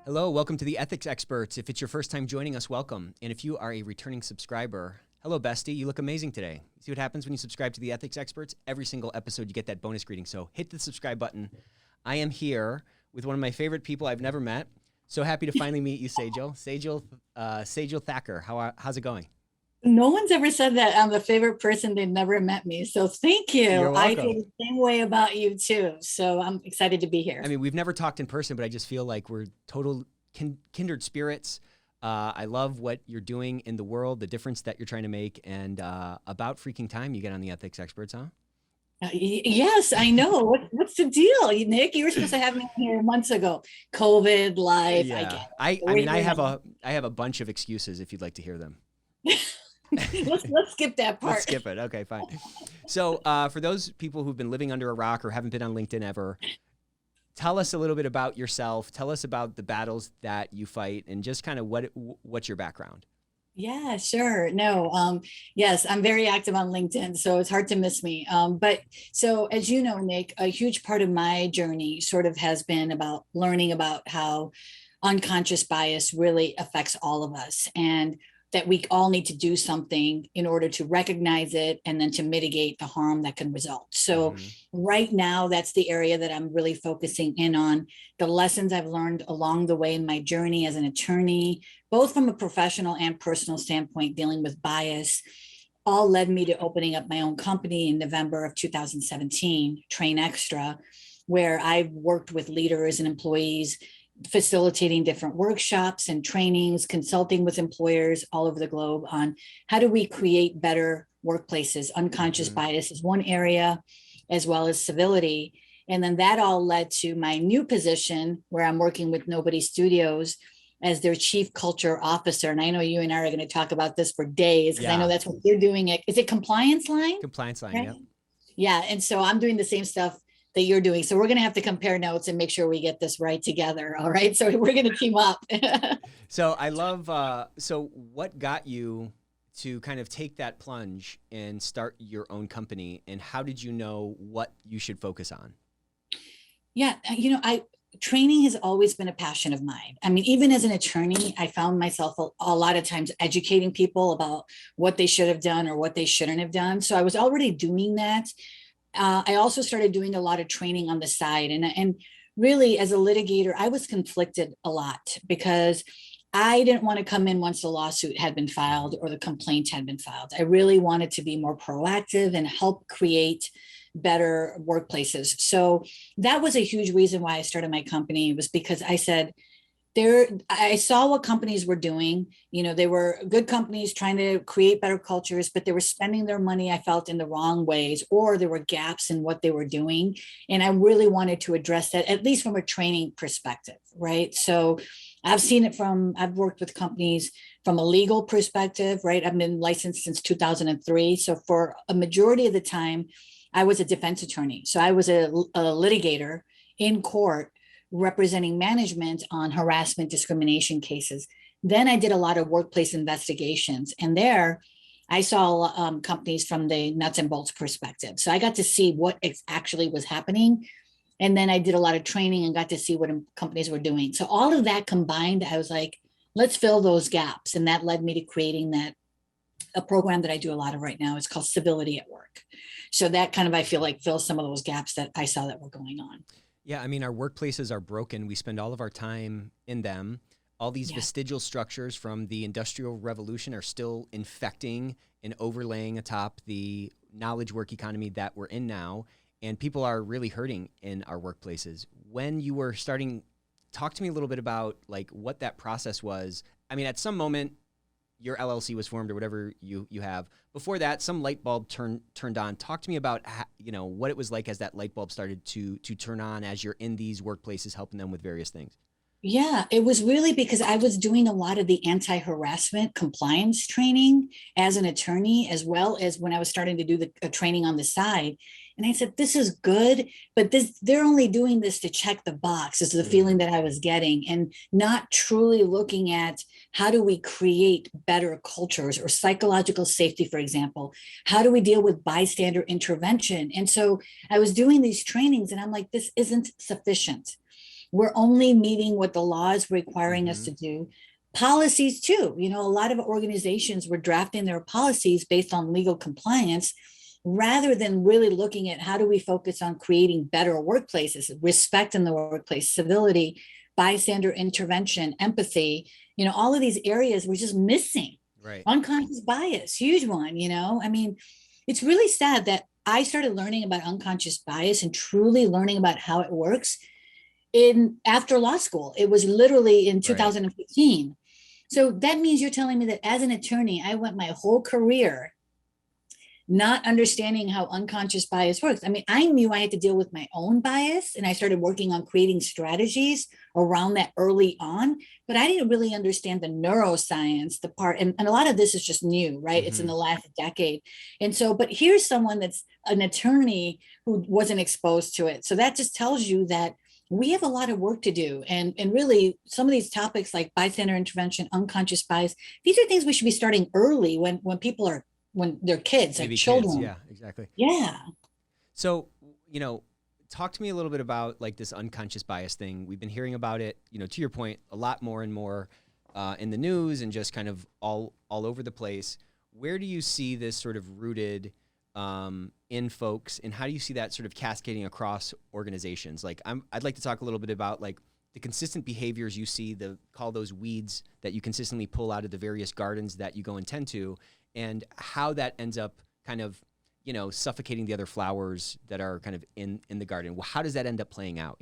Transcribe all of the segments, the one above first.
Hello, welcome to the Ethics Experts. If it's your first time joining us, welcome. And if you are a returning subscriber, hello, bestie. You look amazing today. See what happens when you subscribe to the Ethics Experts? Every single episode, you get that bonus greeting. So hit the subscribe button. I am here with one of my favorite people I've never met. So happy to finally meet you, Sejal. Sejal Thakkar. How's it going? No one's ever said that I'm the favorite person. They've never met me. So thank You're you. I feel welcome. the same way about you too. So I'm excited to be here. I mean, we've never talked in person, but I just feel like we're total kindred spirits. I love what you're doing in the world, the difference that you're trying to make, and about freaking time you get on the Ethics Experts, huh? Yes, I know. What's the deal, Nick? You were supposed to have me here months ago. COVID, life. I get Yeah, it. I We're mean, I here have now. a bunch of excuses if you'd like to hear them. Let's skip that Let's part. skip it. Okay, fine. So, for those people who've been living under a rock or haven't been on LinkedIn ever, tell us a little bit about yourself. Tell us about the battles that you fight, and just kind of what's your background. Yeah, sure. No, yes, I'm very active on LinkedIn, so it's hard to miss me. But so as you know, Nick, a huge part of my journey sort of has been about learning about how unconscious bias really affects all of us and that we all need to do something in order to recognize it and then to mitigate the harm that can result. So Mm-hmm. right now, that's the area that I'm really focusing in on, the lessons I've learned along the way in my journey as an attorney, both from a professional and personal standpoint, dealing with bias, all led me to opening up my own company in November of 2017, Train Extra, where I worked with leaders and employees, facilitating different workshops and trainings, consulting with employers all over the globe on how do we create better workplaces. Unconscious Mm-hmm. bias is one area, as well as civility. And then that all led to my new position where I'm working with Nobody Studios as their chief culture officer. And I know you and I are going to talk about this for days because I know Yeah, that's what you're doing. Is it compliance line? compliance line. Right. Yep. Yeah. And so I'm doing the same stuff that you're doing. So we're going to have to compare notes and make sure we get this right together. All right. So we're going to team up. So I love. So what got you to kind of take that plunge and start your own company, and how did you know what you should focus on? Yeah. I training has always been a passion of mine. I mean, even as an attorney, I found myself a lot of times educating people about what they should have done or what they shouldn't have done. So I was already doing that. I also started doing a lot of training on the side, and really as a litigator, I was conflicted a lot because I didn't want to come in once the lawsuit had been filed or the complaint had been filed. I really wanted to be more proactive and help create better workplaces. So that was a huge reason why I started my company, was because I said, I saw what companies were doing. They were good companies trying to create better cultures, but they were spending their money, I felt, in the wrong ways, or there were gaps in what they were doing. And I really wanted to address that, at least from a training perspective, right? So I've worked with companies from a legal perspective, right? I've been licensed since 2003. So for a majority of the time, I was a defense attorney. So I was a litigator in court representing management on harassment discrimination cases. Then I did a lot of workplace investigations, and there I saw companies from the nuts and bolts perspective. So I got to see what actually was happening. And then I did a lot of training and got to see what companies were doing. So all of that combined, I was like, let's fill those gaps. And that led me to creating a program that I do a lot of right now. It's called Civility at Work. So that kind of, I feel like, fills some of those gaps that I saw that were going on. Yeah, I mean, our workplaces are broken. We spend all of our time in them. All these Yeah. vestigial structures from the Industrial Revolution are still infecting and overlaying atop the knowledge work economy that we're in now. And people are really hurting in our workplaces. When you were starting, talk to me a little bit about like what that process was. I mean, at some moment, your LLC was formed or whatever you have. Before that, some light bulb turned on. Talk to me about what it was like as that light bulb started to turn on as you're in these workplaces helping them with various things. Yeah, it was really because I was doing a lot of the anti-harassment compliance training as an attorney, as well as when I was starting to do the training on the side. And I said, this is good, but they're only doing this to check the box, is the Mm-hmm. feeling that I was getting, and not truly looking at how do we create better cultures or psychological safety, for example. How do we deal with bystander intervention? And so I was doing these trainings and I'm like, this isn't sufficient. We're only meeting what the law is requiring us to do. Policies too. A lot of organizations were drafting their policies based on legal compliance rather than really looking at how do we focus on creating better workplaces, respect in the workplace, civility, bystander intervention, empathy. All of these areas were just missing. Right. Unconscious bias, huge one. It's really sad that I started learning about unconscious bias and truly learning about how it works after law school. It was literally in 2015. Right. So that means you're telling me that as an attorney, I went my whole career not understanding how unconscious bias works. I knew I had to deal with my own bias, and I started working on creating strategies around that early on, but I didn't really understand the neuroscience, the part, and a lot of this is just new, right? It's in the last decade. And so, but here's someone that's an attorney who wasn't exposed to it. So that just tells you that we have a lot of work to do. And really some of these topics like bystander intervention, unconscious bias, these are things we should be starting early when they're kids, maybe like children. Kids, yeah, exactly. Yeah. So, talk to me a little bit about like this unconscious bias thing. We've been hearing about it, to your point, a lot more and more in the news and just kind of all over the place. Where do you see this sort of rooted in folks, and how do you see that sort of cascading across organizations? Like, I'd like to talk a little bit about like the consistent behaviors you see, call those weeds that you consistently pull out of the various gardens that you go and tend to, and how that ends up kind of, suffocating the other flowers that are kind of in the garden. Well, how does that end up playing out,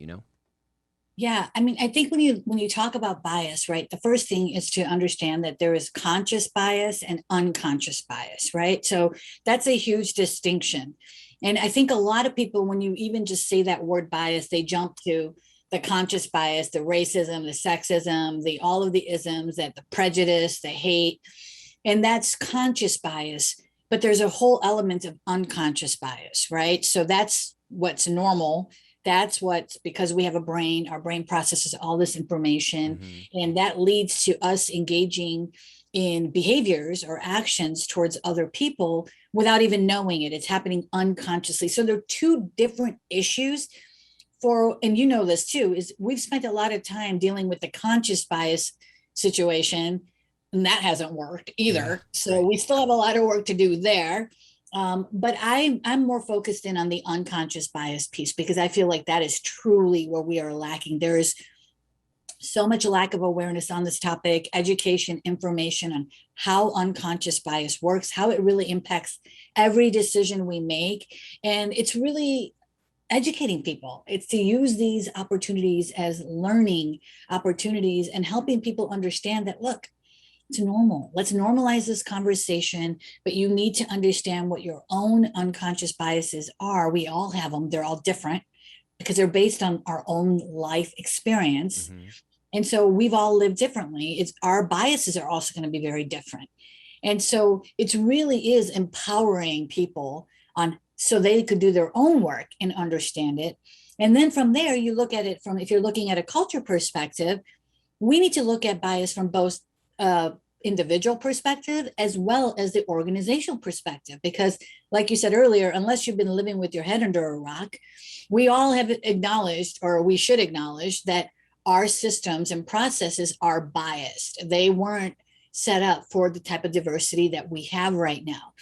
Yeah, I think when you talk about bias, right, the first thing is to understand that there is conscious bias and unconscious bias, right? So that's a huge distinction. And I think a lot of people, when you even just say that word bias, they jump to the conscious bias, the racism, the sexism, all of the isms, the prejudice, the hate, and that's conscious bias. But there's a whole element of unconscious bias, right? So that's what's normal. That's because we have a brain, our brain processes all this information, and that leads to us engaging in behaviors or actions towards other people without even knowing it. It's happening unconsciously. So there are two different issues and this too, is we've spent a lot of time dealing with the conscious bias situation, and that hasn't worked either. Yeah, so we still have a lot of work to do there. But I'm more focused in on the unconscious bias piece, because I feel like that is truly where we are lacking. There is so much lack of awareness on this topic, education, information on how unconscious bias works, how it really impacts every decision we make. And it's really educating people. It's to use these opportunities as learning opportunities and helping people understand that, look, it's normal. Let's normalize this conversation, but you need to understand what your own unconscious biases are. We all have them. They're all different because they're based on our own life experience. And so we've all lived differently. Our biases are also going to be very different. And so it really is empowering people so they could do their own work and understand it. And then from there, you look at it if you're looking at a culture perspective, we need to look at bias from both individual perspective as well as the organizational perspective, because like you said earlier, unless you've been living with your head under a rock, we all have acknowledged, or we should acknowledge, that our systems and processes are biased. They weren't set up for the type of diversity that we have right now.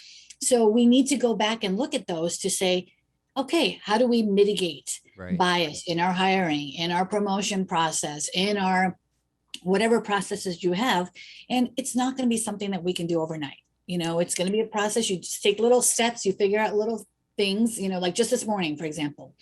So we need to go back and look at those to say, okay, how do we mitigate bias in our hiring, in our promotion process, in our whatever processes you have? And it's not going to be something that we can do overnight. It's going to be a process. You just take little steps, you figure out little things, like just this morning, for example,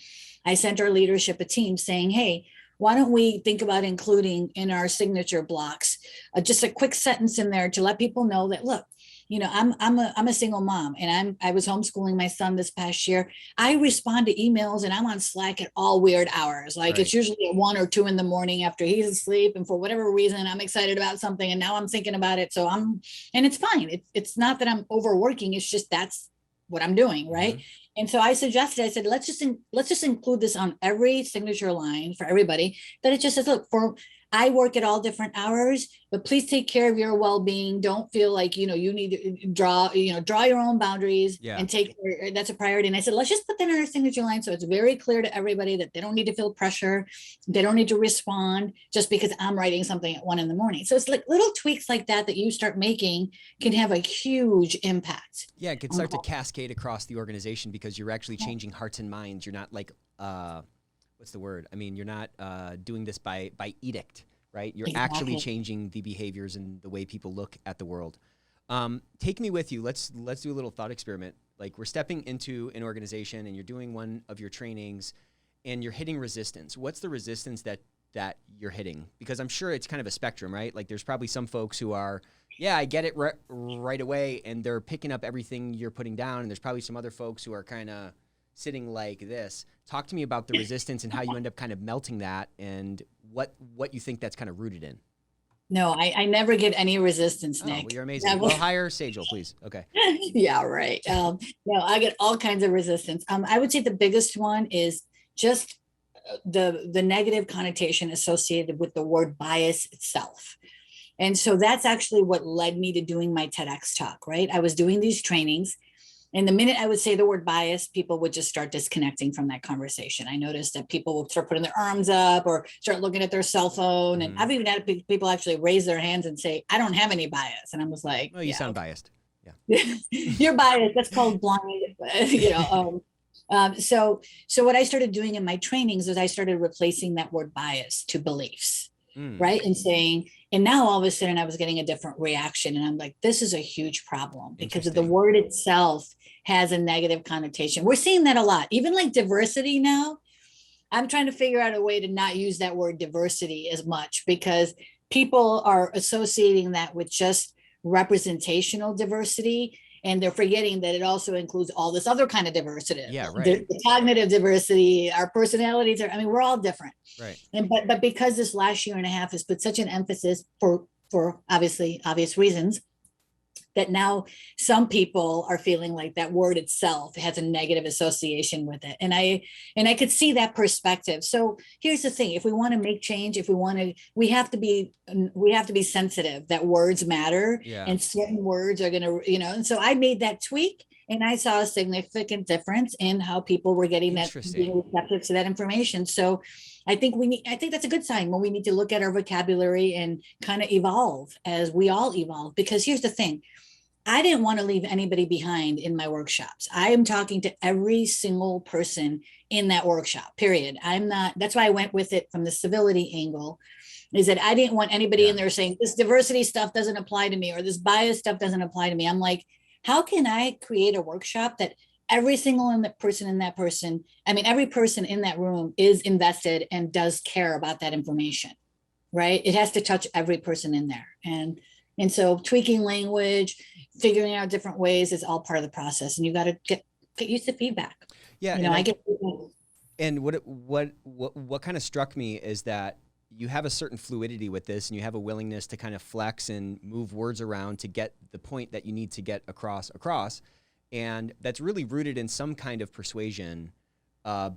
I sent our leadership a team saying, hey, why don't we think about including in our signature blocks, just a quick sentence in there to let people know that, look, I'm a single mom, and I was homeschooling my son this past year. I respond to emails and I'm on Slack at all weird hours. Like it's usually at 1 or 2 in the morning after he's asleep. And for whatever reason, I'm excited about something and now I'm thinking about it. And it's fine. It's not that I'm overworking. It's just, that's what I'm doing. Right. And so I said, let's just include this on every signature line for everybody, that it just says, look, I work at all different hours, but please take care of your well-being. Don't feel like, you need to draw your own boundaries and take care. That's a priority. And I said, let's just put that in our signature line. So it's very clear to everybody that they don't need to feel pressure. They don't need to respond just because I'm writing something at 1 a.m. So it's like little tweaks like that you start making can have a huge impact. Yeah. It could start to cascade across the organization because you're actually changing hearts and minds. You're not like, what's the word? I mean, you're not doing this by edict, right? You're actually changing the behaviors and the way people look at the world. Take me with you. Let's do a little thought experiment. Like, we're stepping into an organization and you're doing one of your trainings and you're hitting resistance. What's the resistance that you're hitting? Because I'm sure it's kind of a spectrum, right? Like, there's probably some folks who are, yeah, I get it right away, and they're picking up everything you're putting down. And there's probably some other folks who are kind of sitting like this. Talk to me about the resistance and how you end up kind of melting that, and what you think that's kind of rooted in. No, I never get any resistance, Nick. Well, you're amazing. Well, hire Sejal, please. Okay. Yeah, right. No, I get all kinds of resistance. I would say the biggest one is just the negative connotation associated with the word bias itself. And so that's actually what led me to doing my TEDx talk, right? I was doing these trainings, and the minute I would say the word bias, people would just start disconnecting from that conversation. I noticed that people would start putting their arms up or start looking at their cell phone. And I've even had people actually raise their hands and say, I don't have any bias. And I was like, well, you sound biased. Yeah. You're biased. That's called blind. So what I started doing in my trainings is I started replacing that word bias to beliefs. Right. And saying, and now all of a sudden I was getting a different reaction. And I'm like, this is a huge problem because of the word itself has a negative connotation. We're seeing that a lot, even like diversity now. I'm trying to figure out a way to not use that word diversity as much because people are associating that with just representational diversity. And they're forgetting that it also includes all this other kind of diversity. Yeah, right. The cognitive diversity, our personalities are, we're all different. Right. And but because this last year and a half has put such an emphasis for obvious reasons, that now some people are feeling like that word itself has a negative association with it. And I could see that perspective. So here's the thing: if we want to make change, we have to be sensitive that words matter, and certain words are going to, and so I made that tweak, and I saw a significant difference in how people were getting that, being receptive to that information. So I think that's a good sign when we need to look at our vocabulary and kind of evolve as we all evolve. Because here's the thing: I didn't want to leave anybody behind in my workshops. I am talking to every single person in that workshop, period. That's why I went with it from the civility angle, is that I didn't want anybody in there saying this diversity stuff doesn't apply to me or this bias stuff doesn't apply to me. I'm like, how can I create a workshop that every single person in that room is invested and does care about that information, right? It has to touch every person in there. And so tweaking language, figuring out different ways is all part of the process. And you got to get used to feedback. Yeah. I get. And what kind of struck me is that you have a certain fluidity with this, and you have a willingness to kind of flex and move words around to get the point that you need to get across. And that's really rooted in some kind of persuasion, a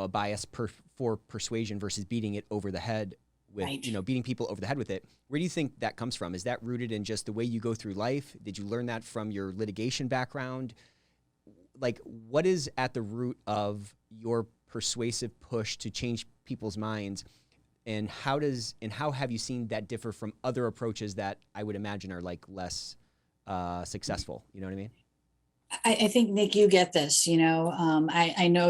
bias for persuasion versus beating it over the head with, beating people over the head with it. Where do you think that comes from? Is that rooted in just the way you go through life? Did you learn that from your litigation background? Like, what is at the root of your persuasive push to change people's minds? And how have you seen that differ from other approaches that I would imagine are like less successful? You know what I mean? I think, Nick, you get this, I know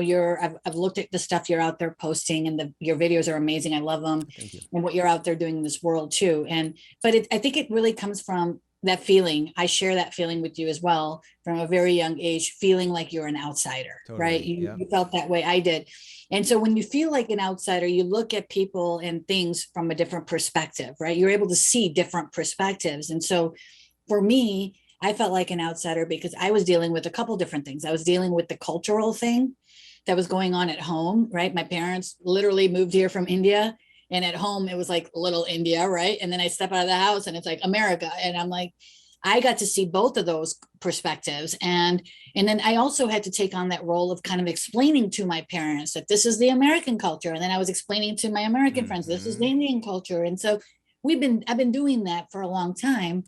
I've looked at the stuff you're out there posting, and your videos are amazing. I love them. Thank you. And what you're out there doing in this world too. But I think it really comes from that feeling. I share that feeling with you as well from a very young age, feeling like you're an outsider, totally, right? You felt that way. I did. And so when you feel like an outsider, you look at people and things from a different perspective, right? You're able to see different perspectives. And so for me, I felt like an outsider because I was dealing with a couple different things. I was dealing with the cultural thing that was going on at home, right? My parents literally moved here from India, and at home it was like little India, right? And then I step out of the house and it's like America. And I'm like, I got to see both of those perspectives. And then I also had to take on that role of kind of explaining to my parents that this is the American culture. And then I was explaining to my American friends, this is the Indian culture. And so I've been doing that for a long time.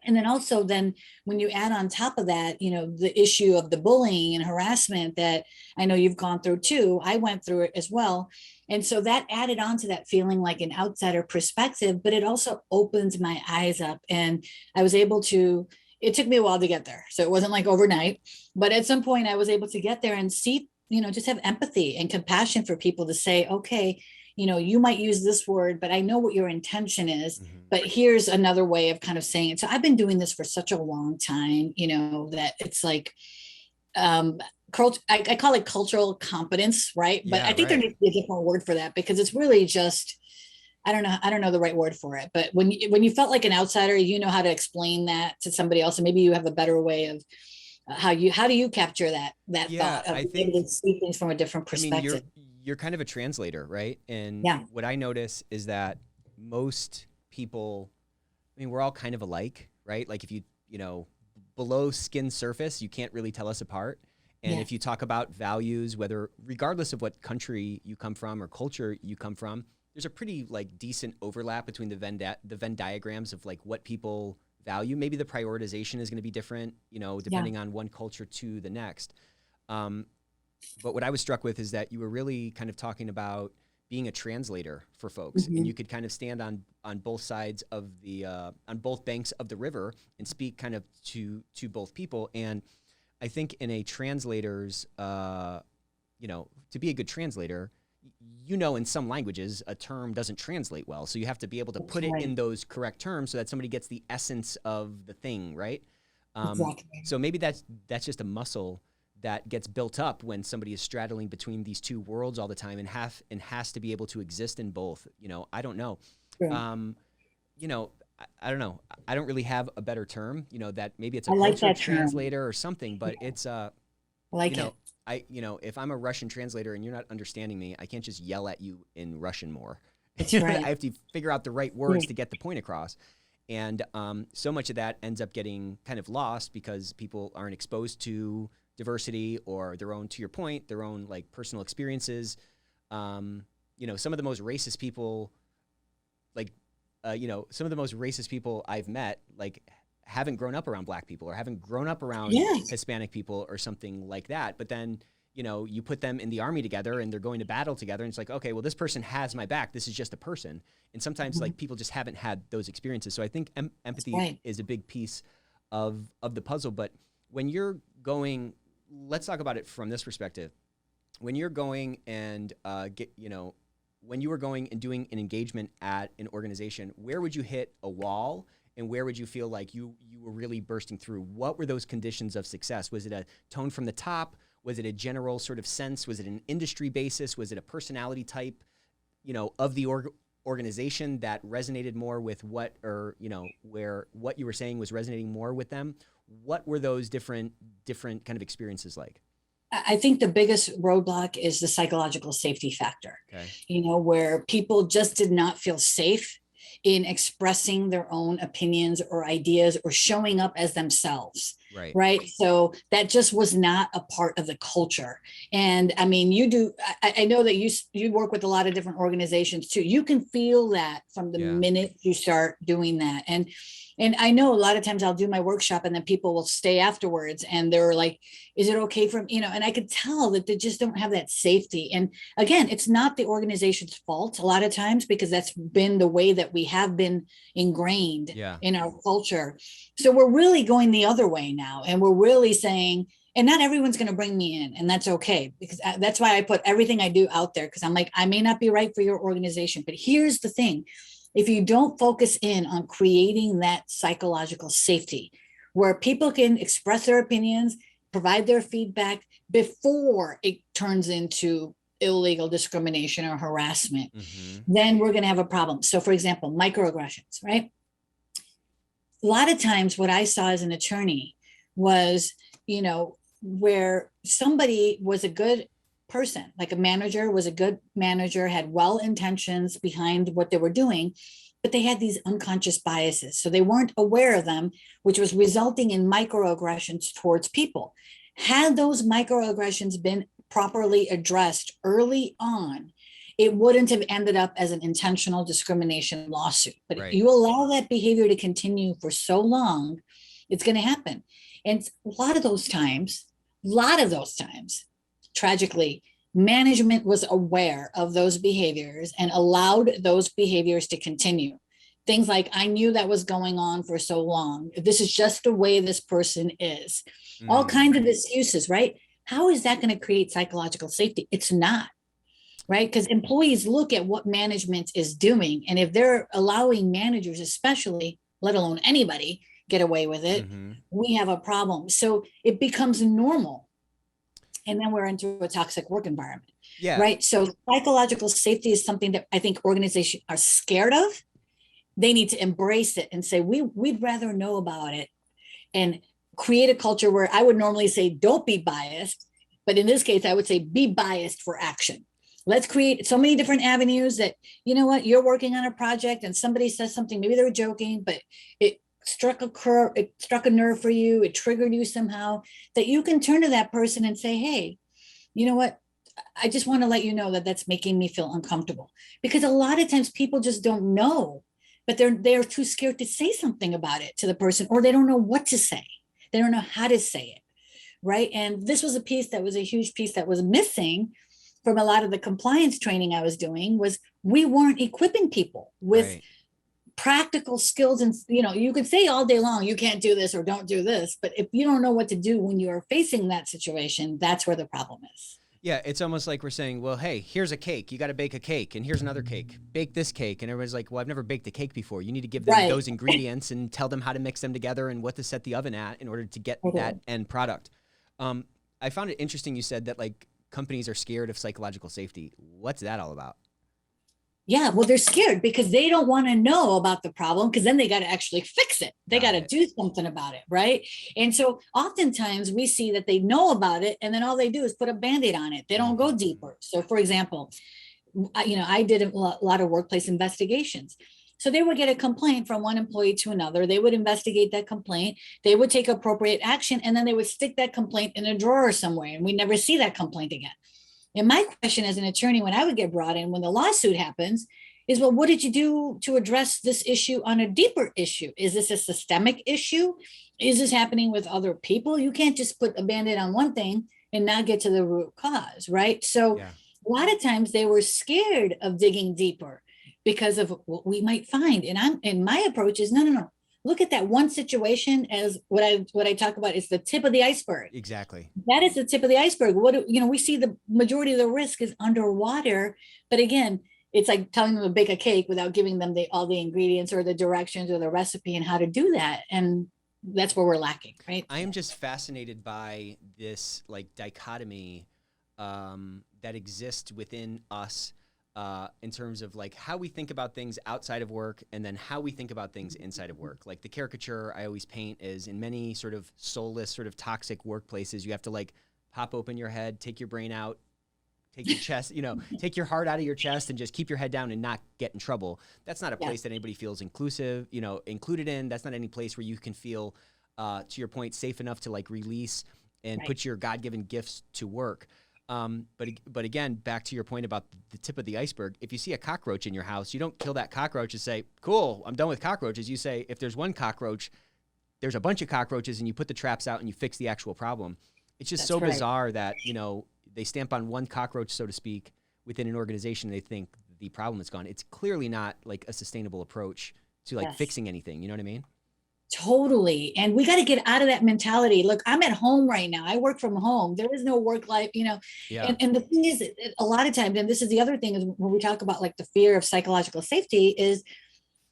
And then also then when you add on top of that, the issue of the bullying and harassment that I know you've gone through too, I went through it as well. And so that added on to that feeling like an outsider perspective, but it also opened my eyes up, and I was able to, it took me a while to get there. So it wasn't like overnight, but at some point I was able to get there and see, just have empathy and compassion for people to say, okay, you might use this word, but I know what your intention is, but here's another way of kind of saying it. So I've been doing this for such a long time, that it's like, I call it cultural competence, right? But I think there needs to be a different word for that, because it's really just, I don't know the right word for it. But when you felt like an outsider, how to explain that to somebody else, and maybe you have a better way of how do you capture that thought of being able to see things from a different perspective? I mean, you're kind of a translator, right? And what I notice is that most people, we're all kind of alike, right? Like if you below skin surface, you can't really tell us apart. And if you talk about values, regardless of what country you come from or culture you come from, there's a pretty decent overlap between the Venn diagrams of what people value. Maybe the prioritization is going to be different, depending on one culture to the next. But what I was struck with is that you were really kind of talking about being a translator for folks, and you could kind of stand on both sides of the on both banks of the river and speak kind of to both people. And I think in a translator's, to be a good translator, in some languages a term doesn't translate well, so you have to be able to put it in those correct terms so that somebody gets the essence of the thing, right? So maybe that's just a muscle that gets built up when somebody is straddling between these two worlds all the time and has to be able to exist in both. I don't know. I don't know. I don't really have a better term, that maybe it's a culture translator or something, but it's I like it. If I'm a Russian translator and you're not understanding me, I can't just yell at you in Russian more. That's right. I have to figure out the right words to get the point across. And so much of that ends up getting kind of lost because people aren't exposed to diversity or their own, to your point, their own personal experiences. Some of the most racist people, some of the most racist people I've met, haven't grown up around Black people or haven't grown up around Hispanic people or something like that. But then, you put them in the army together and they're going to battle together. And it's like, okay, well, this person has my back. This is just a person. And sometimes people just haven't had those experiences. So I think empathy is a big piece of the puzzle. But when you're going, let's talk about it from this perspective. When you're going and when you were going and doing an engagement at an organization, where would you hit a wall and where would you feel like you were really bursting through? What were those conditions of success? Was it a tone from the top? Was it a general sort of sense? Was it an industry basis? Was it a personality type, of the organization that resonated more with what you were saying was resonating more with them? What were those different kind of experiences like? I think the biggest roadblock is the psychological safety factor, where people just did not feel safe in expressing their own opinions or ideas or showing up as themselves. Right. So that just was not a part of the culture. And I mean, I know that you work with a lot of different organizations too. You can feel that from the minute you start doing that. And I know a lot of times I'll do my workshop and then people will stay afterwards and they're like, is it okay for me? And I could tell that they just don't have that safety. And again, it's not the organization's fault a lot of times because that's been the way that we have been ingrained in our culture. So we're really going the other way now. And we're really saying, and not everyone's going to bring me in, and that's okay, because that's why I put everything I do out there. Because I'm like, I may not be right for your organization, but here's the thing. If you don't focus in on creating that psychological safety where people can express their opinions, provide their feedback before it turns into illegal discrimination or harassment, then we're going to have a problem. So for example, microaggressions, right? A lot of times what I saw as an attorney was, where somebody was a good person, like a manager was a good manager, had well intentions behind what they were doing, but they had these unconscious biases. So they weren't aware of them, which was resulting in microaggressions towards people. Had those microaggressions been properly addressed early on, it wouldn't have ended up as an intentional discrimination lawsuit. But if you allow that behavior to continue for so long, it's going to happen. And a lot of those times, tragically, management was aware of those behaviors and allowed those behaviors to continue. Things like, I knew that was going on for so long. This is just the way this person is. All kinds of excuses, right? How is that going to create psychological safety? It's not, right? Because employees look at what management is doing. And if they're allowing managers, especially, let alone anybody, get away with it, we have a problem. So it becomes normal. And then we're into a toxic work environment, right? So psychological safety is something that I think organizations are scared of. They need to embrace it and say, we'd rather know about it, and create a culture where I would normally say, don't be biased. But in this case, I would say, be biased for action. Let's create so many different avenues that, you know what, you're working on a project and somebody says something, maybe they were joking, but it struck a nerve for you, it triggered you somehow, that you can turn to that person and say, hey, you know what, I just want to let you know that that's making me feel uncomfortable. Because a lot of times people just don't know, but they're too scared to say something about it to the person, or they don't know what to say. They don't know how to say it, right? And this was a huge piece that was missing from a lot of the compliance training I was doing, was we weren't equipping people with practical skills. And, you could say all day long, you can't do this or don't do this. But if you don't know what to do when you're facing that situation, that's where the problem is. Yeah, it's almost like we're saying, well, hey, here's a cake. You got to bake a cake, and here's another cake. Bake this cake. And everybody's like, well, I've never baked a cake before. You need to give them those ingredients and tell them how to mix them together and what to set the oven at in order to get that end product. I found it interesting you said that, like, companies are scared of psychological safety. What's that all about? Yeah, well, they're scared because they don't want to know about the problem, because then they got to actually fix it. They got to do something about it, right? And so oftentimes we see that they know about it, and then all they do is put a Band-Aid on it. They don't go deeper. So for example, I did a lot of workplace investigations. So they would get a complaint from one employee to another. They would investigate that complaint. They would take appropriate action, and then they would stick that complaint in a drawer somewhere, and we never see that complaint again. And my question as an attorney, when I would get brought in, when the lawsuit happens, is, well, what did you do to address this issue on a deeper issue? Is this a systemic issue? Is this happening with other people? You can't just put a Band-Aid on one thing and not get to the root cause, right? So a lot of times they were scared of digging deeper because of what we might find. And my approach is, no. Look at that one situation as what I talk about is the tip of the iceberg. Exactly. That is the tip of the iceberg. We see the majority of the risk is underwater, but again, it's like telling them to bake a cake without giving them all the ingredients or the directions or the recipe and how to do that. And that's where we're lacking, right? I am just fascinated by this, like, dichotomy that exists within us. In terms of, like, how we think about things outside of work and then how we think about things inside of work. Like, the caricature I always paint is, in many sort of soulless, sort of toxic workplaces, you have to, like, pop open your head, take your brain out, take your chest, take your heart out of your chest and just keep your head down and not get in trouble. That's not a place that anybody feels included in. That's not any place where you can feel, to your point, safe enough to, like, release and put your God-given gifts to work. But again, back to your point about the tip of the iceberg, if you see a cockroach in your house, you don't kill that cockroach and say, cool, I'm done with cockroaches. You say, if there's one cockroach, there's a bunch of cockroaches, and you put the traps out and you fix the actual problem. It's just bizarre that, they stamp on one cockroach, so to speak, within an organization, and they think the problem is gone. It's clearly not, like, a sustainable approach to, like, fixing anything. You know what I mean? Totally. And we got to get out of that mentality. Look, I'm at home right now. I work from home. There is no work life, and the thing is, a lot of times, and this is the other thing, is when we talk about, like, the fear of psychological safety, is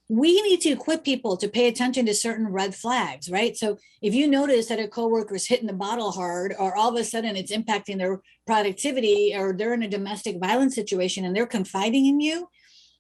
we need to equip people to pay attention to certain red flags, right? So if you notice that a coworker is hitting the bottle hard, or all of a sudden it's impacting their productivity, or they're in a domestic violence situation and they're confiding in you,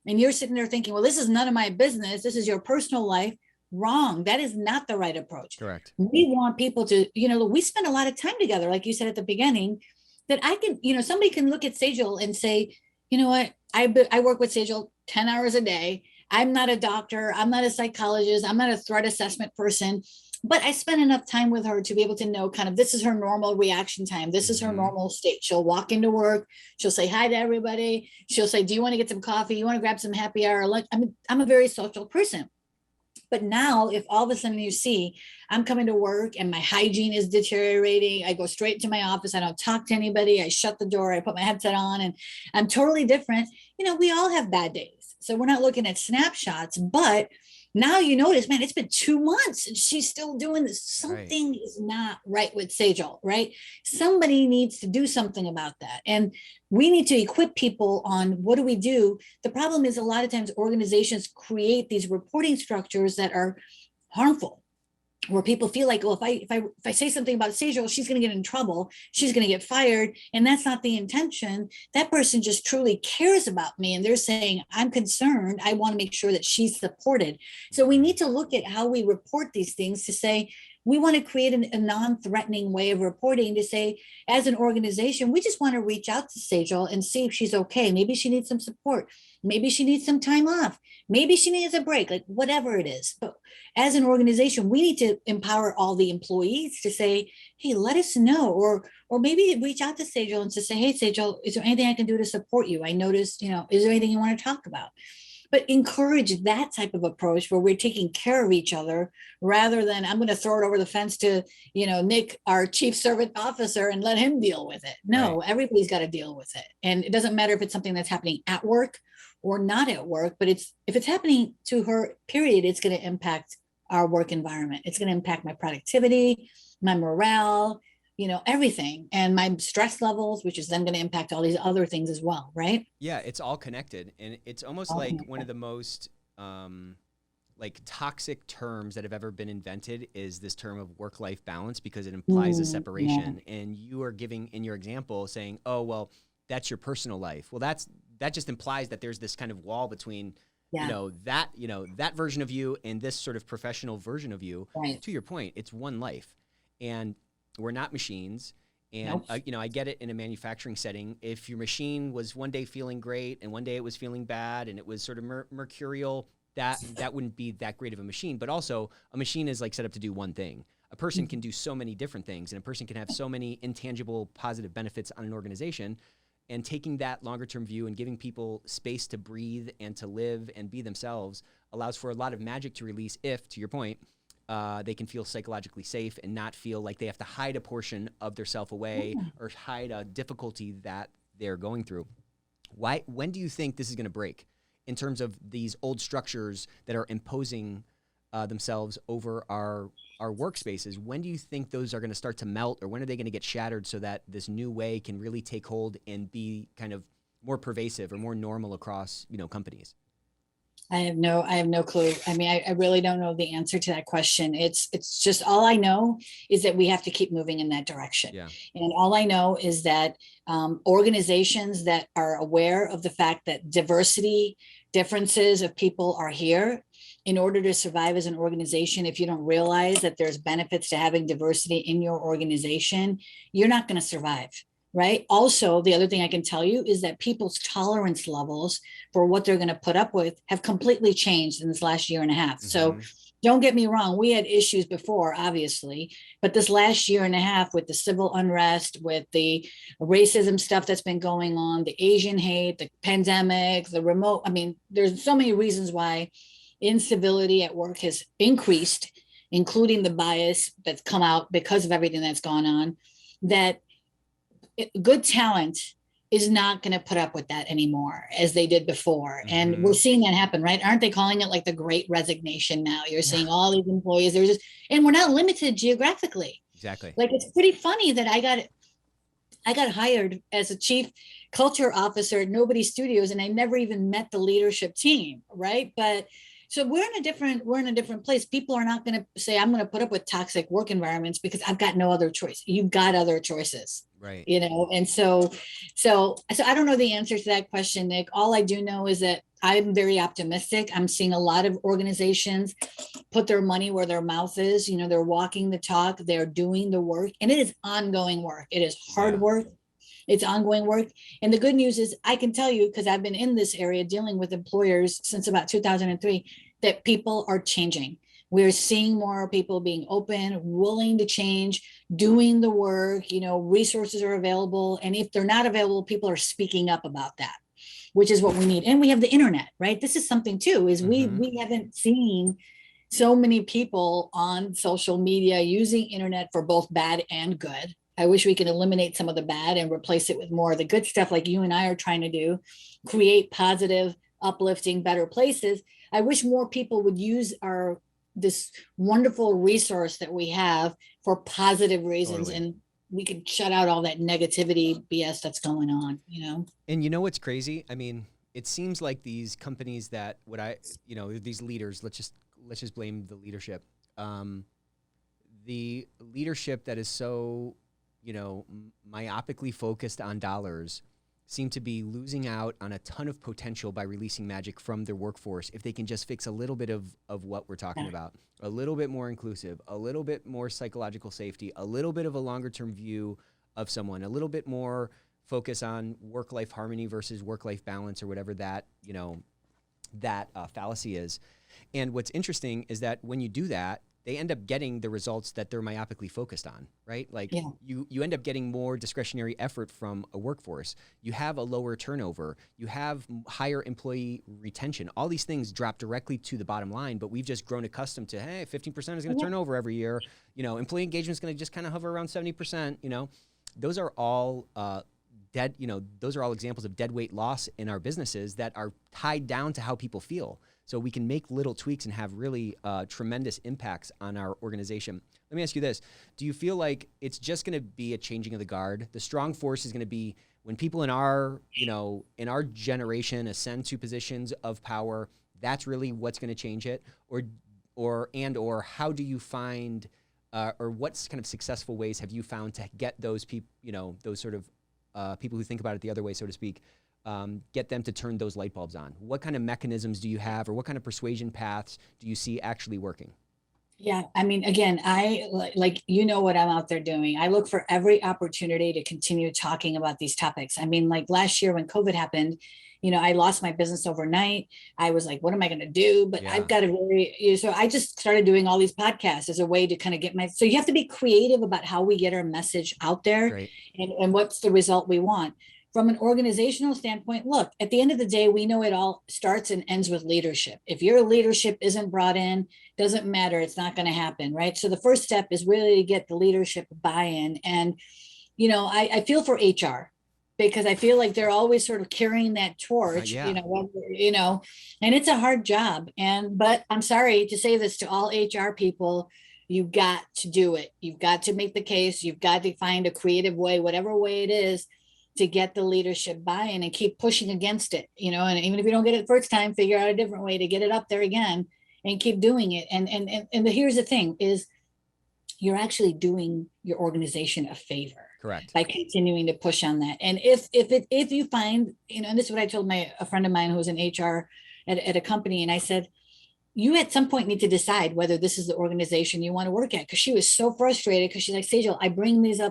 and you're sitting there thinking, well, this is none of my business. This is your personal life. Wrong. That is not the right approach. Correct. We want people to, we spend a lot of time together, like you said at the beginning, that I can, somebody can look at Sejal and say, you know what, I work with Sejal 10 hours a day. I'm not a doctor. I'm not a psychologist. I'm not a threat assessment person. But I spent enough time with her to be able to know kind of this is her normal reaction time. This is her normal state. She'll walk into work. She'll say hi to everybody. She'll say, do you want to get some coffee? You want to grab some happy hour lunch? I'm a very social person. But now, if all of a sudden you see I'm coming to work and my hygiene is deteriorating, I go straight to my office, I don't talk to anybody, I shut the door, I put my headset on, and I'm totally different. We all have bad days. So we're not looking at snapshots, but now you notice, man, it's been 2 months and she's still doing this. Something is not right with Sejal, right? Somebody needs to do something about that. And we need to equip people on what do we do. The problem is a lot of times organizations create these reporting structures that are harmful, where people feel like, well, if I say something about Sejal, she's going to get in trouble. She's going to get fired. And that's not the intention. That person just truly cares about me. And they're saying, I'm concerned. I want to make sure that she's supported. So we need to look at how we report these things to say, we want to create a non-threatening way of reporting to say, as an organization, we just want to reach out to Sejal and see if she's okay. Maybe she needs some support. Maybe she needs some time off. Maybe she needs a break, like whatever it is. But as an organization, we need to empower all the employees to say, hey, let us know. Or maybe reach out to Sejal and to say, hey, Sejal, is there anything I can do to support you? I noticed, is there anything you want to talk about? But encourage that type of approach where we're taking care of each other rather than I'm going to throw it over the fence to, Nick, our chief servant officer, and let him deal with it. No, Everybody's got to deal with it. And it doesn't matter if it's something that's happening at work or not at work, but if it's happening to her, period, it's going to impact our work environment. It's going to impact my productivity, my morale, everything, and my stress levels, which is then going to impact all these other things as well, right? Yeah, it's all connected. And it's almost like one of the most toxic terms that have ever been invented is this term of work-life balance, because it implies a separation. Yeah. And you are giving, in your example, saying, oh, well, that's your personal life. Well, that just implies that there's this kind of wall between that version of you and this sort of professional version of you. Right. To your point, it's one life. And we're not machines. And, nope. I get it in a manufacturing setting. If your machine was one day feeling great and one day it was feeling bad and it was sort of mercurial, that wouldn't be that great of a machine. But also, a machine is set up to do one thing. A person can do so many different things, and a person can have so many intangible positive benefits on an organization. And taking that longer-term view and giving people space to breathe and to live and be themselves allows for a lot of magic to release if, to your point, they can feel psychologically safe and not feel like they have to hide a portion of their self away or hide a difficulty that they're going through. When do you think this is going to break in terms of these old structures that are imposing themselves over our workspaces? When do you think those are going to start to melt, or when are they going to get shattered so that this new way can really take hold and be kind of more pervasive or more normal across, companies? I have no clue. I mean, I really don't know the answer to that question. It's just, all I know is that we have to keep moving in that direction. Yeah. And all I know is that organizations that are aware of the fact that differences of people are here, in order to survive as an organization, if you don't realize that there's benefits to having diversity in your organization, you're not going to survive. Right. Also, the other thing I can tell you is that people's tolerance levels for what they're going to put up with have completely changed in this last year and a half. Mm-hmm. So don't get me wrong. We had issues before, obviously, but this last year and a half with the civil unrest, with the racism stuff that's been going on, the Asian hate, the pandemic, the remote. I mean, there's so many reasons why incivility at work has increased, including the bias that's come out because of everything that's gone on, that good talent is not going to put up with that anymore as they did before. Mm-hmm. And we're seeing that happen, right? Aren't they calling it like the great resignation now? You're seeing all these employees, and we're not limited geographically. Exactly. Like, it's pretty funny that I got hired as a chief culture officer at Nobody Studios, and I never even met the leadership team, right? But so we're in a different place. People are not going to say, I'm going to put up with toxic work environments because I've got no other choice. You've got other choices. Right. And so I don't know the answer to that question, Nick. All I do know is that I'm very optimistic. I'm seeing a lot of organizations put their money where their mouth is. They're walking the talk, they're doing the work, and it is ongoing work. It is hard work. It's ongoing work. And the good news is I can tell you, because I've been in this area dealing with employers since about 2003, that people are changing. We're seeing more people being open, willing to change, doing the work, resources are available. And if they're not available, people are speaking up about that, which is what we need. And we have the internet, right? This is something too, is we haven't seen so many people on social media using internet for both bad and good. I wish we could eliminate some of the bad and replace it with more of the good stuff like you and I are trying to do, create positive, uplifting, better places. I wish more people would use this wonderful resource that we have for positive reasons. Totally. And we could shut out all that negativity BS that's going on, And you know what's crazy? I mean, it seems like these companies that these leaders, let's just blame the leadership. The leadership that is so, myopically focused on dollars seem to be losing out on a ton of potential by releasing magic from their workforce if they can just fix a little bit of what we're talking about, a little bit more inclusive, a little bit more psychological safety, a little bit of a longer term view of someone, a little bit more focus on work-life harmony versus work-life balance or whatever that, fallacy is. And what's interesting is that when you do that, they end up getting the results that they're myopically focused on, right? Like you end up getting more discretionary effort from a workforce. You have a lower turnover. You have higher employee retention. All these things drop directly to the bottom line, but we've just grown accustomed to, hey, 15% is going to turn over every year. Employee engagement is going to just kind of hover around 70%. Those are all those are all examples of dead weight loss in our businesses that are tied down to how people feel. So we can make little tweaks and have really tremendous impacts on our organization. Let me ask you this. Do you feel like it's just going to be a changing of the guard? The strong force is going to be when people in our generation ascend to positions of power, that's really what's going to change it? Or how do you find, or what kind of successful ways have you found to get those people, those sort of people who think about it the other way, so to speak, get them to turn those light bulbs on? What kind of mechanisms do you have, or what kind of persuasion paths do you see actually working? Yeah, I mean, again, I like what I'm out there doing. I look for every opportunity to continue talking about these topics. I mean, like last year when COVID happened, I lost my business overnight. I was like, what am I going to do? But I've got to so I just started doing all these podcasts as a way to kind of get so you have to be creative about how we get our message out there and what's the result we want. From an organizational standpoint, look, at the end of the day, we know it all starts and ends with leadership. If your leadership isn't brought in, doesn't matter, it's not going to happen, right? So the first step is really to get the leadership buy-in. And, I feel for HR because I feel like they're always sort of carrying that torch, and it's a hard job. But I'm sorry to say this to all HR people, you've got to do it. You've got to make the case. You've got to find a creative way, whatever way it is, to get the leadership buy-in and keep pushing against it, and even if you don't get it the first time, figure out a different way to get it up there again and keep doing it. And here's the thing is you're actually doing your organization a favor. Correct. By continuing to push on that. And if you find, and this is what I told a friend of mine who was in HR at a company, and I said, you at some point need to decide whether this is the organization you want to work at. Because she was so frustrated because she's like, Sejal, I bring these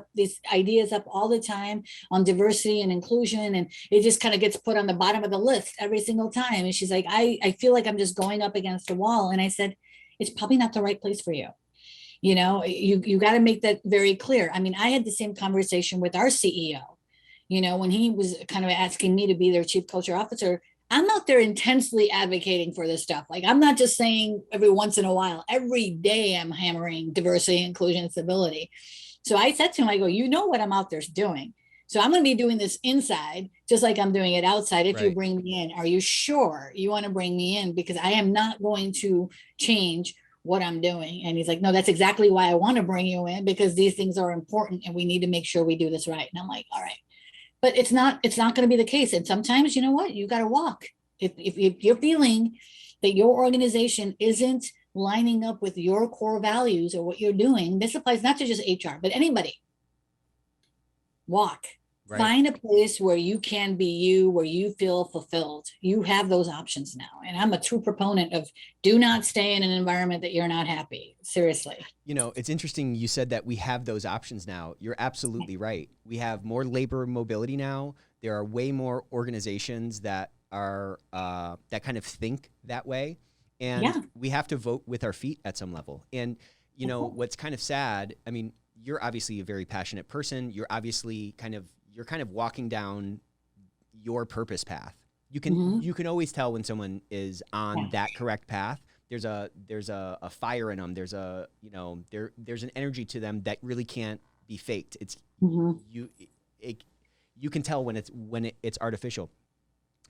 ideas up all the time on diversity and inclusion, and it just kind of gets put on the bottom of the list every single time. And she's like, I feel like I'm just going up against a wall. And I said, it's probably not the right place for you. You got to make that very clear. I mean, I had the same conversation with our CEO, when he was kind of asking me to be their chief culture officer. I'm out there intensely advocating for this stuff. Like, I'm not just saying every once in a while, every day I'm hammering diversity, inclusion, and stability. So I said to him, I go, what I'm out there doing. So I'm going to be doing this inside, just like I'm doing it outside. If you bring me in, are you sure you want to bring me in? Because I am not going to change what I'm doing. And he's like, no, that's exactly why I want to bring you in, because these things are important and we need to make sure we do this right. And I'm like, all right. But it's not going to be the case. And sometimes, you got to walk. If you're feeling that your organization isn't lining up with your core values or what you're doing, this applies not to just HR, but anybody. Walk. Right. Find a place where you can be you, where you feel fulfilled. You have those options now. And I'm a true proponent of do not stay in an environment that you're not happy. Seriously. You know, it's interesting you said that we have those options now. You're absolutely right. We have more labor mobility now. There are way more organizations that are that kind of think that way, and Yeah. we have to vote with our feet at some level. And you know, what's kind of sad, I mean, you're obviously a very passionate person. You're obviously you're kind of walking down your purpose path. Mhm. You can always tell when someone is on Yeah. that correct path. There's a fire in them. There's a, you know, there's an energy to them that really can't be faked. It's Mhm. you it, you can tell when it's artificial.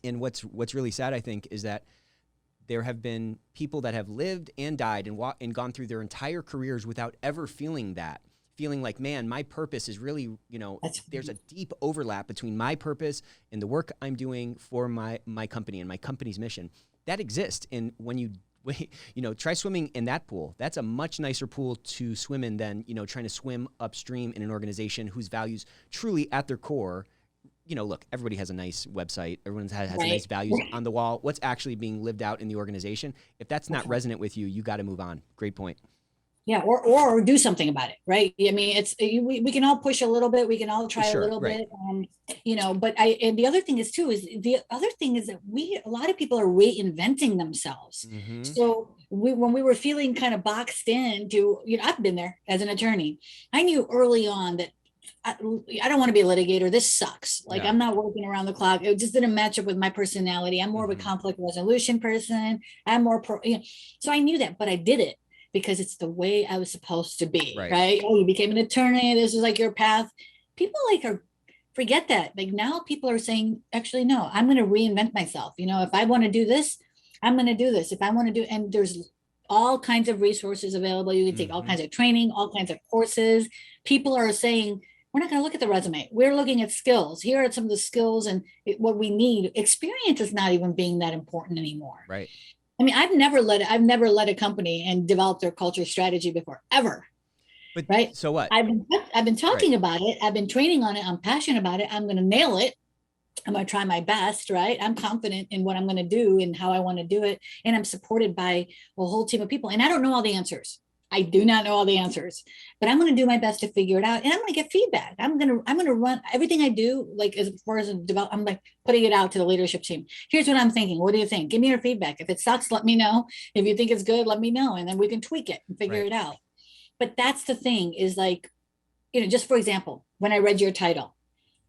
And what's really sad, I think, is that there have been people that have lived and died and gone through their entire careers without ever feeling that. Feeling like, man, my purpose is really, you know, That's there's a deep overlap between my purpose and the work I'm doing for my company and my company's mission. That exists. And when you know, try swimming in that pool. That's a much nicer pool to swim in than, you know, trying to swim upstream in an organization whose values truly at their core, you know, look, everybody has a nice website. Everyone has right. nice values on the wall. What's actually being lived out in the organization? If that's not resonant with you, you got to move on. Great point. Yeah, or do something about it, right? I mean, we can all push a little bit, we can all try a Sure, little right. bit, you know. But and the other thing is too is that a lot of people are reinventing themselves. Mm-hmm. So when we were feeling kind of boxed in to, you know, I've been there as an attorney. I knew early on that I don't want to be a litigator. This sucks. Like, Yeah. I'm not working around the clock. It just didn't match up with my personality. I'm more of a conflict resolution person. I'm more you know. So I knew that, but I did it because it's the way I was supposed to be, right? Oh, you became an attorney. This is like your path. People forget that. Like, now people are saying, actually, no, I'm going to reinvent myself. You know, if I want to do this, I'm going to do this. If I want to do, and there's all kinds of resources available. You can take all kinds of training, all kinds of courses. People are saying, we're not going to look at the resume. We're looking at skills. Here are some of the skills and what we need. Experience is not even being that important anymore. Right. I mean, I've never led a company and developed their culture strategy before, ever. But right. so what? I've been talking about it. I've been training on it. I'm passionate about it. I'm going to nail it. I'm going to try my best, right? I'm confident in what I'm going to do and how I want to do it. And I'm supported by a whole team of people. And I don't know all the answers. I do not know all the answers, but I'm going to do my best to figure it out. And I'm going to get feedback. I'm going to run everything I do, like as far as I'm like putting it out to the leadership team. Here's what I'm thinking. What do you think? Give me your feedback. If it sucks, let me know. If you think it's good, let me know. And then we can tweak it and figure it out. But that's the thing is, like, you know, just for example, when I read your title,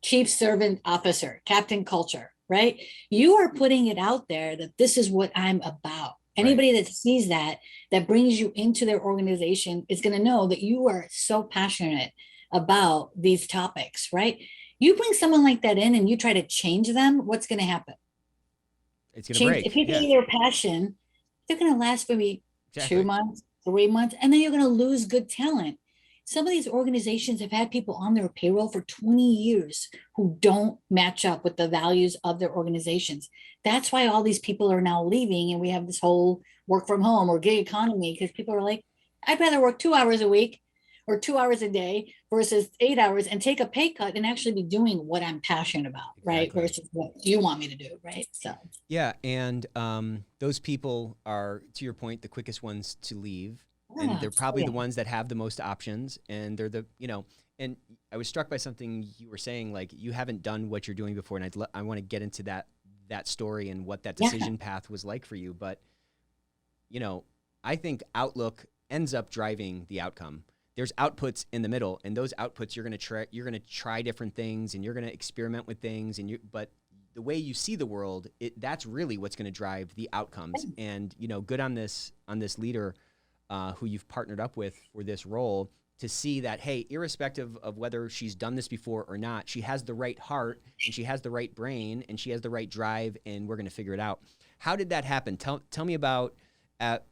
Chief Servant Officer, Captain Culture, right? You are putting it out there that this is what I'm about. Anybody that sees that brings you into their organization is going to know that you are so passionate about these topics, right? You bring someone like that in and you try to change them, what's going to happen? It's going to break. If you take their passion, they're going to last maybe 2 months, 3 months, and then you're going to lose good talent. Some of these organizations have had people on their payroll for 20 years who don't match up with the values of their organizations. That's why all these people are now leaving, and we have this whole work from home or gig economy, because people are like, I'd rather work 2 hours a week or 2 hours a day versus 8 hours and take a pay cut and actually be doing what I'm passionate about, right? Versus what you want me to do, right? So yeah, and those people are, to your point, the quickest ones to leave. And they're probably the ones that have the most options, and they're the, you know, and I was struck by something you were saying, like, you haven't done what you're doing before. And I want to get into that story and what that decision path was like for you. But, you know, I think outlook ends up driving the outcome. There's outputs in the middle, and those outputs, you're going to try different things, and you're going to experiment with things, but the way you see the world, that's really what's going to drive the outcomes. And, you know, good on this leader who you've partnered up with for this role, to see that, hey, irrespective of whether she's done this before or not, she has the right heart and she has the right brain and she has the right drive, and we're going to figure it out. How did that happen? Tell me about, at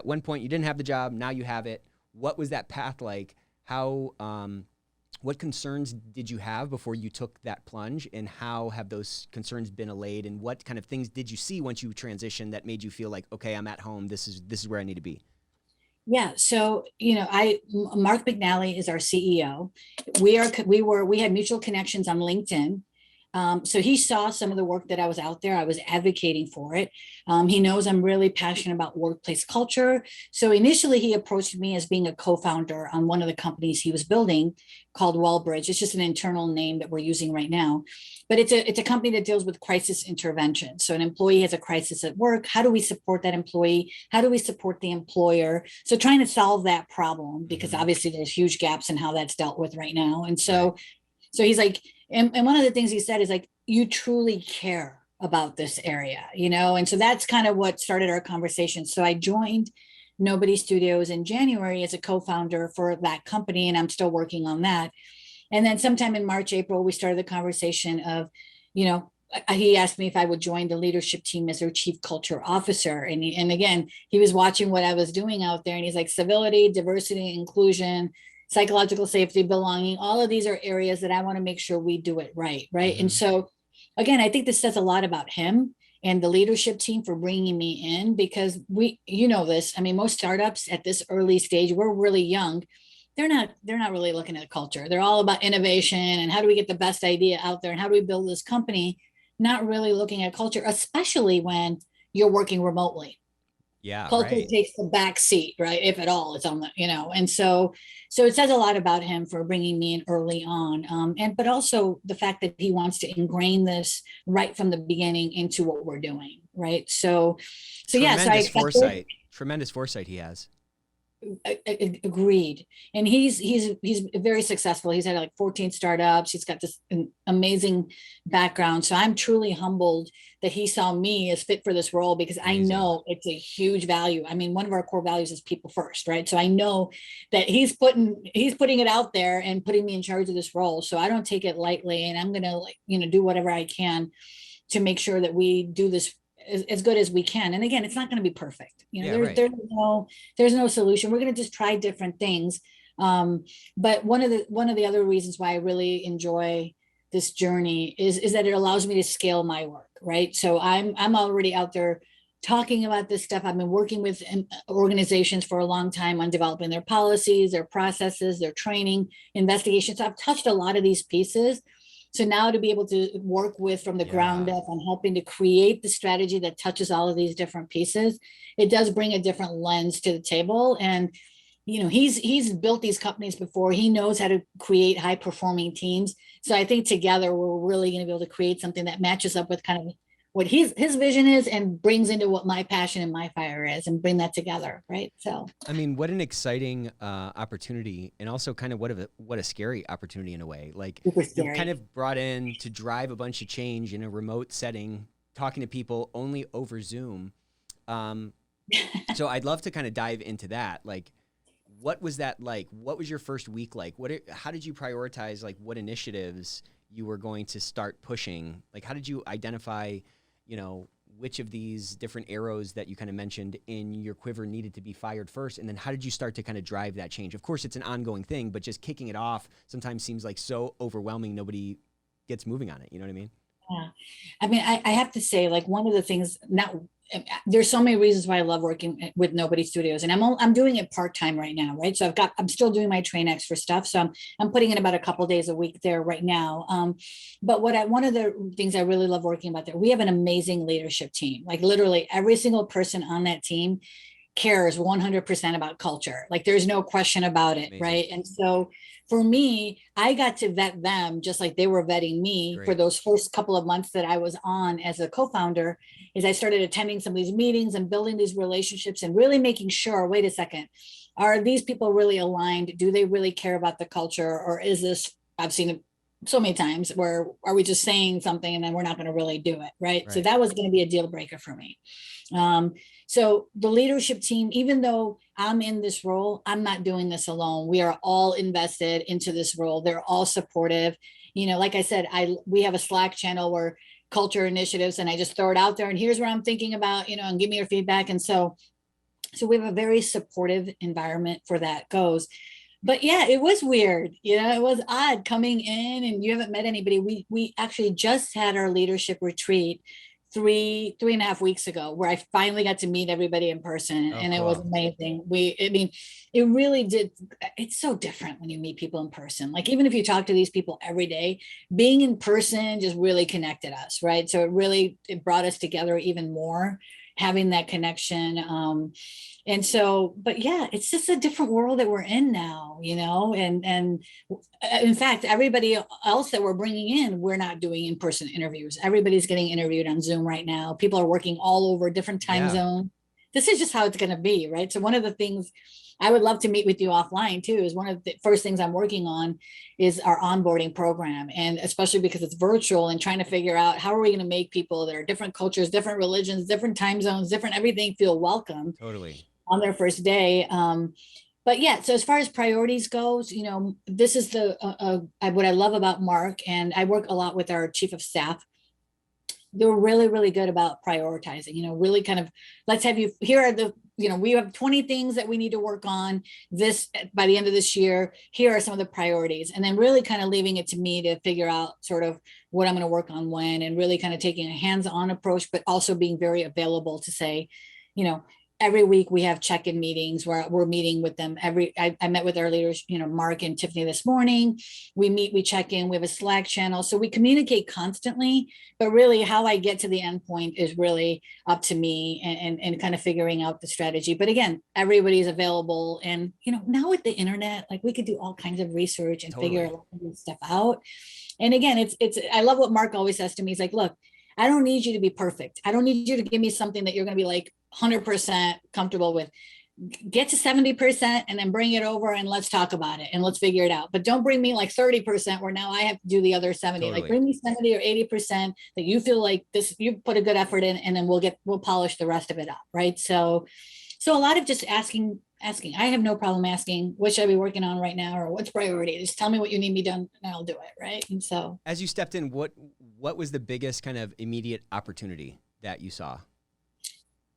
one point you didn't have the job, now you have it. What was that path like? How, what concerns did you have before you took that plunge, and how have those concerns been allayed, and what kind of things did you see once you transitioned that made you feel like, okay, I'm at home, this is where I need to be? Yeah. So, Mark McNally is our CEO. We had mutual connections on LinkedIn. So he saw some of the work that I was out there. I was advocating for it. He knows I'm really passionate about workplace culture. So initially, he approached me as being a co-founder on one of the companies he was building called Wellbridge. It's just an internal name that we're using right now, but it's a company that deals with crisis intervention. So an employee has a crisis at work. How do we support that employee? How do we support the employer? So trying to solve that problem, because obviously there's huge gaps in how that's dealt with right now. And so, Right. so he's like, and one of the things he said is like, you truly care about this area, and so that's kind of what started our conversation. So I joined Nobody Studios in January as a co-founder for that company, and I'm still working on that. And then sometime in March, April, we started the conversation of, you know, he asked me if I would join the leadership team as their chief culture officer. And again, he was watching what I was doing out there, and he's like, civility, diversity, inclusion, psychological safety, belonging, all of these are areas that I want to make sure we do it right. Right. And so, again, I think this says a lot about him and the leadership team for bringing me in, because this, I mean, most startups at this early stage, we're really young. They're not really looking at culture. They're all about innovation and how do we get the best idea out there and how do we build this company, not really looking at culture, especially when you're working remotely. Yeah, Culture right. takes the back seat, right? If at all, it's on and so it says a lot about him for bringing me in early on. But also the fact that he wants to ingrain this right from the beginning into what we're doing. Right. So yeah, so I Tremendous accepted. foresight. Tremendous foresight he has. Agreed. And he's very successful. He's had like 14 startups. He's got this amazing background. So I'm truly humbled that he saw me as fit for this role, because I Amazing. know it's a huge value. I mean, one of our core values is people first, right? So I know that he's putting it out there and putting me in charge of this role. So I don't take it lightly, and I'm gonna do whatever I can to make sure that we do this as good as we can. And again, it's not going to be perfect. Yeah, There's right. there's no solution. We're going to just try different things. But one of the other reasons why I really enjoy this journey is that it allows me to scale my work. Right. So I'm already out there talking about this stuff. I've been working with organizations for a long time on developing their policies, their processes, their training, investigations. So I've touched a lot of these pieces. So now to be able to work with from the ground Yeah. up on helping to create the strategy that touches all of these different pieces, it does bring a different lens to the table. And he's built these companies before. He knows how to create high performing teams. So I think together we're really going to be able to create something that matches up with kind of what his vision is and brings into what my passion and my fire is, and bring that together. Right. So I mean, what an exciting opportunity, and also kind of what a scary opportunity in a way. Like, super you're kind scary. of brought in to drive a bunch of change in a remote setting, talking to people only over Zoom. Um, so I'd love to kind of dive into that. Like, what was that like? What was your first week like? How did you prioritize like what initiatives you were going to start pushing? Like, how did you identify, you know, which of these different arrows that you kind of mentioned in your quiver needed to be fired first? And then how did you start to kind of drive that change? Of course, it's an ongoing thing, but just kicking it off sometimes seems like so overwhelming. Nobody gets moving on it. You know what I mean? Yeah. I mean, I have to say, like, one of the things, not there's so many reasons why I love working with Nobody Studios, and I'm doing it part-time right now, right? So I'm still doing my train extra stuff. So I'm putting in about a couple days a week there right now. But one of the things I really love working about there, we have an amazing leadership team. Like literally every single person on that team cares 100% about culture. Like there's no question about it, Amazing. right? And so for me, I got to vet them just like they were vetting me for Great. those first couple of months that I was on as a co-founder. Is I started attending some of these meetings and building these relationships and really making sure, wait a second, are these people really aligned? Do they really care about the culture? Or is this, I've seen it so many times, where are we just saying something and then we're not going to really do it, right? So Right. that was going to be a deal breaker for me. Um, so the leadership team, even though I'm in this role, I'm not doing this alone. We are all invested into this role. They're all supportive. Like I said, we have a Slack channel where culture initiatives, and I just throw it out there and here's what I'm thinking about, and give me your feedback. And so we have a very supportive environment for that goes. But yeah, it was weird. It was odd coming in and you haven't met anybody. We actually just had our leadership retreat three and a half weeks ago, where I finally got to meet everybody in person, and it was amazing. I mean, it really did. It's so different when you meet people in person. Like, even if you talk to these people every day, being in person just really connected us, right? So it brought us together even more, having that connection. And so, but yeah, it's just a different world that we're in now, and in fact, everybody else that we're bringing in, we're not doing in-person interviews. Everybody's getting interviewed on Zoom right now. People are working all over different time zones. This is just how it's going to be, right? So one of the things I would love to meet with you offline too, is one of the first things I'm working on is our onboarding program. And especially because it's virtual, and trying to figure out how are we going to make people that are different cultures, different religions, different time zones, different everything feel welcome on their first day. But yeah, so as far as priorities goes, this is what I love about Mark, and I work a lot with our chief of staff. They're really, really good about prioritizing, really kind of, let's have you, here are the, we have 20 things that we need to work on this by the end of this year. Here are some of the priorities, and then really kind of leaving it to me to figure out sort of what I'm going to work on when, and really kind of taking a hands-on approach, but also being very available to say, every week we have check-in meetings where we're meeting with them. I met with our leaders, Mark and Tiffany this morning. We meet, we check in, we have a Slack channel. So we communicate constantly, but really how I get to the end point is really up to me, and kind of figuring out the strategy. But again, everybody's available. And, now with the internet, like, we could do all kinds of research and figure a lot of this stuff out. And again, I love what Mark always says to me. He's like, look, I don't need you to be perfect. I don't need you to give me something that you're going to be like 100% comfortable with. Get to 70% and then bring it over, and let's talk about it and let's figure it out. But don't bring me like 30% where now I have to do the other 70. Like, bring me 70 or 80% that you feel like this, you put a good effort in, and then we'll polish the rest of it up. Right. So a lot of just asking. I have no problem asking, what should I be working on right now? Or what's priority? Just tell me what you need me done and I'll do it. Right. And so, as you stepped in, what was the biggest kind of immediate opportunity that you saw?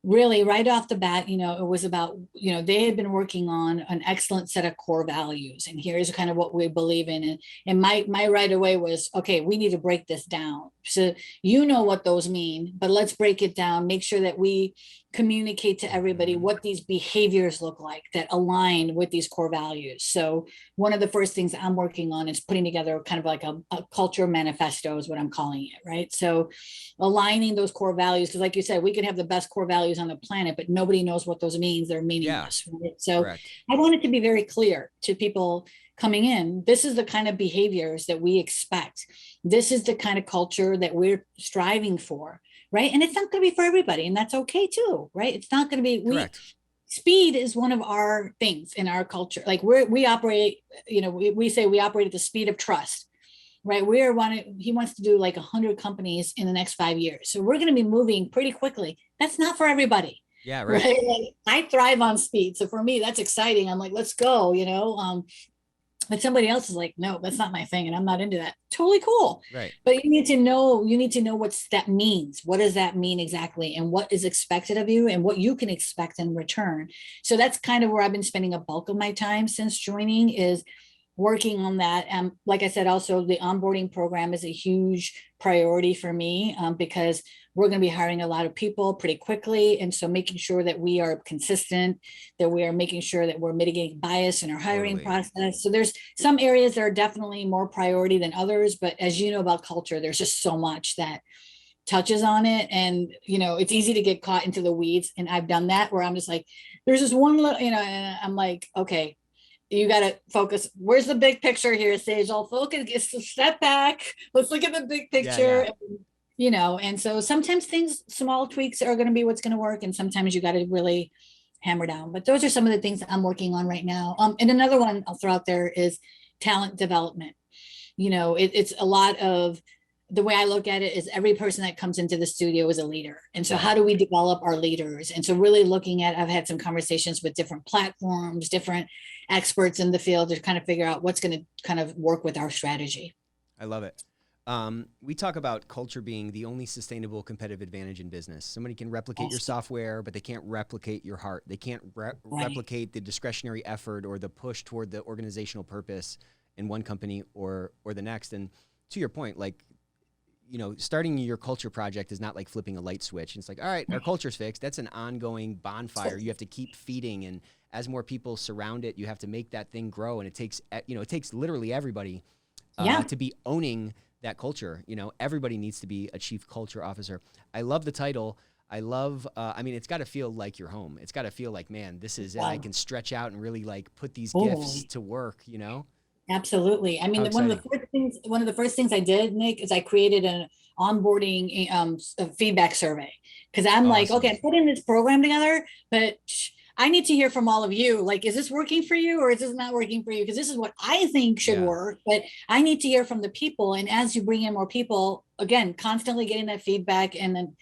Really, right off the bat, it was about, they had been working on an excellent set of core values, and here's kind of what we believe in. And my right away was, okay, we need to break this down. So what those mean, but let's break it down, make sure that we communicate to everybody what these behaviors look like that align with these core values. So one of the first things I'm working on is putting together kind of like a culture manifesto is what I'm calling it, right? So aligning those core values, because like you said, we can have the best core values on the planet, but nobody knows what those means. They're meaningless. Right? So I want it to be very clear to people coming in. This is the kind of behaviors that we expect. This is the kind of culture that we're striving for. Right. And it's not going to be for everybody. And that's okay too. Right. It's not going to be, speed is one of our things in our culture. Like we operate, we say we operate at the speed of trust. Right. He wants to do like 100 companies in the next 5 years. So we're going to be moving pretty quickly. That's not for everybody. Yeah. Right. Like, I thrive on speed. So for me, that's exciting. I'm like, let's go, but somebody else is like, no, that's not my thing, and I'm not into that. Totally cool. Right. But you need to know what that means. What does that mean exactly? And what is expected of you, and what you can expect in return. So that's kind of where I've been spending a bulk of my time since joining, is working on that. And like I said, also the onboarding program is a huge priority for me, because we're going to be hiring a lot of people pretty quickly. And so making sure that we are consistent, that we are making sure that we're mitigating bias in our hiring process. So there's some areas that are definitely more priority than others. But as you know about culture, there's just so much that touches on it. And, it's easy to get caught into the weeds. And I've done that, where I'm just like, there's this one little, and I'm like, okay, you got to focus. Where's the big picture here, Sejal? Focus, step back. Let's look at the big picture. Yeah. And so sometimes small tweaks are going to be what's going to work. And sometimes you got to really hammer down. But those are some of the things that I'm working on right now. And another one I'll throw out there is talent development. It's a lot of, the way I look at it is every person that comes into the studio is a leader. And so how do we develop our leaders? And so really looking at, I've had some conversations with different platforms, different experts in the field to kind of figure out what's going to kind of work with our strategy. I love it. We talk about culture being the only sustainable competitive advantage in business. Somebody can replicate your software, but they can't replicate your heart. They can't replicate the discretionary effort or the push toward the organizational purpose in one company or the next. And to your point, like, starting your culture project is not like flipping a light switch. It's like, all right, our culture's fixed. That's an ongoing bonfire. You have to keep feeding, and as more people surround it, you have to make that thing grow. And it takes literally everybody to be owning that culture. Everybody needs to be a chief culture officer. I love the title. I love, it's got to feel like your home. It's got to feel like, man, this is it. I can stretch out and really like put these gifts to work, Absolutely. I mean, one of the first things I did, Nick, is I created an onboarding feedback survey, because I'm like, okay, I'm putting this program together, but I need to hear from all of you. Like, is this working for you, or is this not working for you? Because this is what I think should work, but I need to hear from the people. And as you bring in more people, again, constantly getting that feedback and then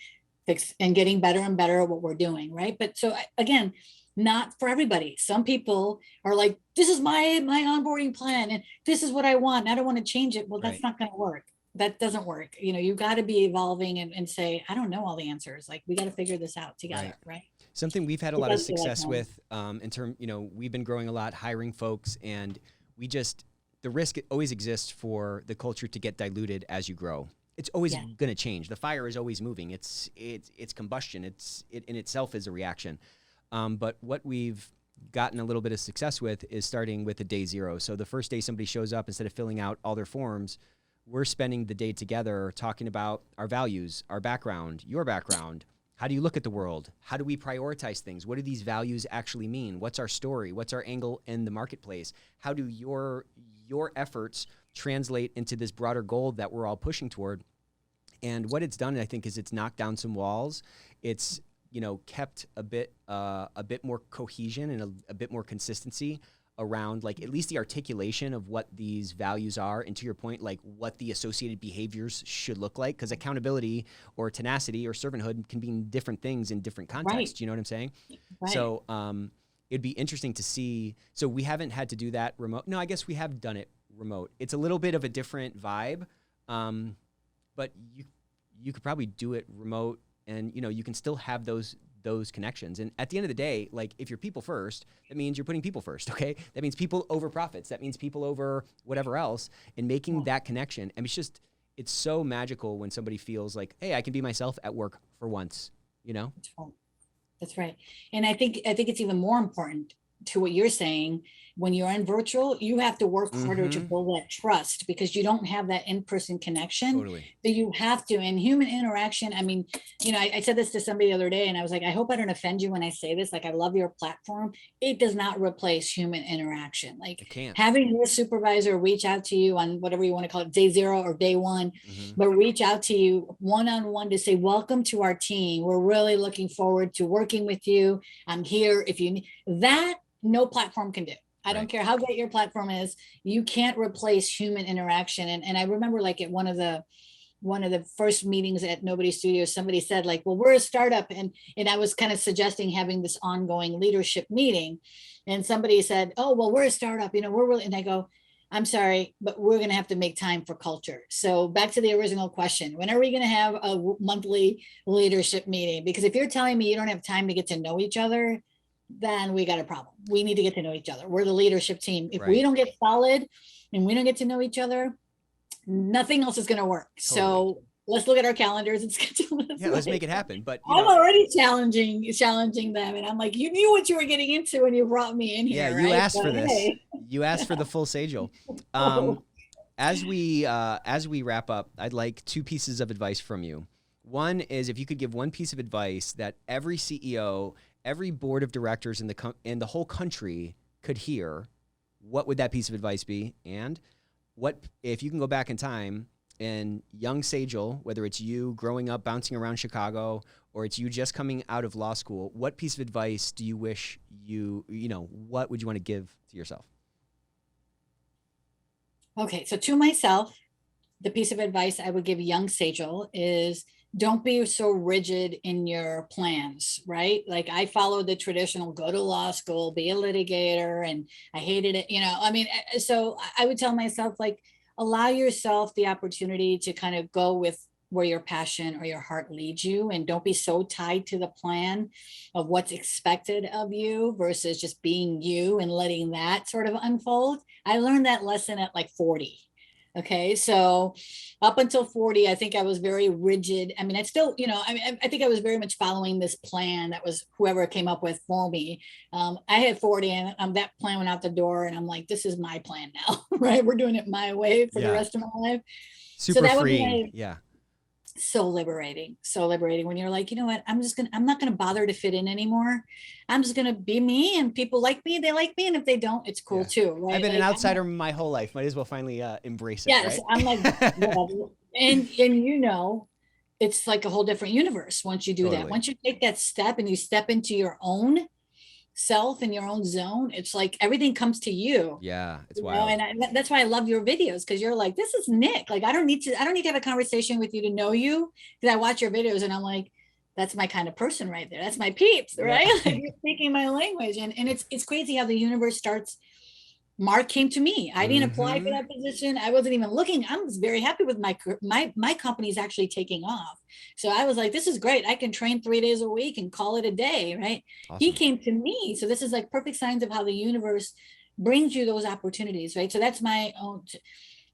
getting better and better at what we're doing, right? But so again, not for everybody. Some people are like, this is my onboarding plan, and this is what I want, and I don't want to change it. Well, that's not going to work. That doesn't work. You got to be evolving and say, I don't know all the answers. Like, we got to figure this out together, right? Something we've had a lot of success with in terms, we've been growing a lot, hiring folks, and the risk always exists for the culture to get diluted as you grow. It's always going to change. The fire is always moving. It's combustion. It in itself is a reaction. But what we've gotten a little bit of success with is starting with a day zero. So the first day somebody shows up, instead of filling out all their forms, we're spending the day together talking about our values, our background, your background. How do you look at the world? How do we prioritize things? What do these values actually mean? What's our story? What's our angle in the marketplace? How do your efforts translate into this broader goal that we're all pushing toward? And what it's done, I think, is it's knocked down some walls. It's kept a bit more cohesion and a bit more consistency around, like, at least the articulation of what these values are, and to your point, like what the associated behaviors should look like, because accountability or tenacity or servanthood can mean different things in different contexts. You know what I'm saying? Right. So it'd be interesting to see. So we haven't had to do that remote. No, I guess we have done it remote. It's a little bit of a different vibe, but you could probably do it remote, and you can still have those connections. And at the end of the day, like, if you're people first, that means you're putting people first, okay? That means people over profits. That means people over whatever else, and making that connection. I mean, it's so magical when somebody feels like, hey, I can be myself at work for once, That's right. And I think it's even more important to what you're saying. When you're in virtual, you have to work harder to build that trust, because you don't have that in-person connection. Totally. That you have to. And human interaction, I mean, I said this to somebody the other day, and I was like, I hope I don't offend you when I say this. Like, I love your platform. It does not replace human interaction. Like, having your supervisor reach out to you on whatever you want to call it, day zero or day one, but reach out to you one-on-one to say, welcome to our team. We're really looking forward to working with you. I'm here if you need that. No platform can do. I don't care how great your platform is. You can't replace human interaction. And I remember, like, at one of the first meetings at Nobody Studios, somebody said, like, well, we're a startup. And I was kind of suggesting having this ongoing leadership meeting. And somebody said, oh, well, we're a startup, we're really, and I go, I'm sorry, but we're going to have to make time for culture. So back to the original question, when are we going to have a monthly leadership meeting? Because if you're telling me you don't have time to get to know each other, then we got a problem. We need to get to know each other. We're the leadership team. If we don't get solid and we don't get to know each other, nothing else is going to work. Totally. So let's look at our calendars and schedule this. Yeah, let's make it happen. But I'm already challenging them. And I'm like, you knew what you were getting into when you brought me in here. Yeah, you asked for this. Hey. You asked for the full Sejal. As we wrap up, I'd like 2 pieces of advice from you. One is, if you could give one piece of advice that every CEO, every board of directors in the whole country could hear, what would that piece of advice be? And what, if you can go back in time, and young Sejal, whether it's you growing up bouncing around Chicago, or it's you just coming out of law school, what piece of advice do you wish what would you want to give to yourself? Okay, so to myself, the piece of advice I would give young Sejal is, don't be so rigid in your plans, right? Like, I followed the traditional, go to law school, be a litigator, and I hated it. So I would tell myself, like, allow yourself the opportunity to kind of go with where your passion or your heart leads you, and don't be so tied to the plan of what's expected of you versus just being you and letting that sort of unfold. I learned that lesson at like 40. Okay. So up until 40, I think I was very rigid. I mean, I still, I think I was very much following this plan that was whoever came up with for me. I hit 40 and that plan went out the door and I'm like, this is my plan now, right? We're doing it my way for the rest of my life. So Super that would be freeing. Yeah. so liberating when you're like, you know what, I'm not going to bother to fit in anymore. I'm just going to be me, and people like me, they like me, and if they don't, it's cool too, right? I've been an outsider my whole life, might as well finally embrace it. Yes, right? I'm like, whatever. and it's like a whole different universe once you do that. Once you take that step and you step into your own self in your own zone, it's like everything comes to you. Yeah, it's wild. And that's why I love your videos, because you're like, this is Nick. Like, I don't need to have a conversation with you to know you, because I watch your videos and I'm like, that's my kind of person right there. That's my peeps, right? Like, you're speaking my language. And it's crazy how the universe starts. Mark came to me. I didn't apply for that position. I wasn't even looking. I was very happy with my company's actually taking off. So I was like, this is great. I can train 3 days a week and call it a day, right? Awesome. He came to me. So this is like perfect signs of how the universe brings you those opportunities, right? So that's my own.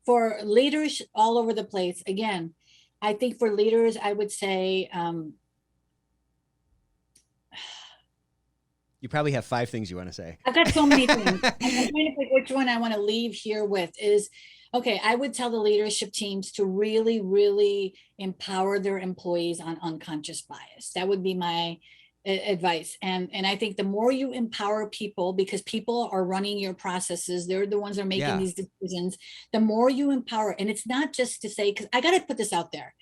For leaders all over the place, again, I think for leaders, I would say, you probably have 5 things you want to say. I've got so many things. I'm trying to pick which one I want to leave here with is, okay, I would tell the leadership teams to really, really empower their employees on unconscious bias. That would be my advice. And I think the more you empower people, because people are running your processes, they're the ones that are making these decisions, the more you empower. And it's not just to say, because I got to put this out there.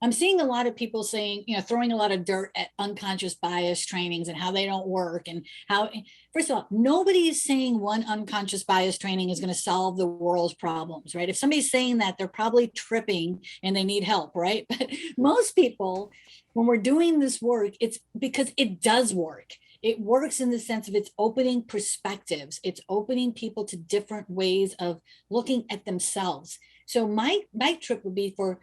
I'm seeing a lot of people saying, throwing a lot of dirt at unconscious bias trainings and how they don't work, and how, first of all, nobody is saying one unconscious bias training is going to solve the world's problems, right? If somebody's saying that, they're probably tripping and they need help, right? But most people, when we're doing this work, it's because it does work. It works in the sense of it's opening perspectives. It's opening people to different ways of looking at themselves. So my trip would be for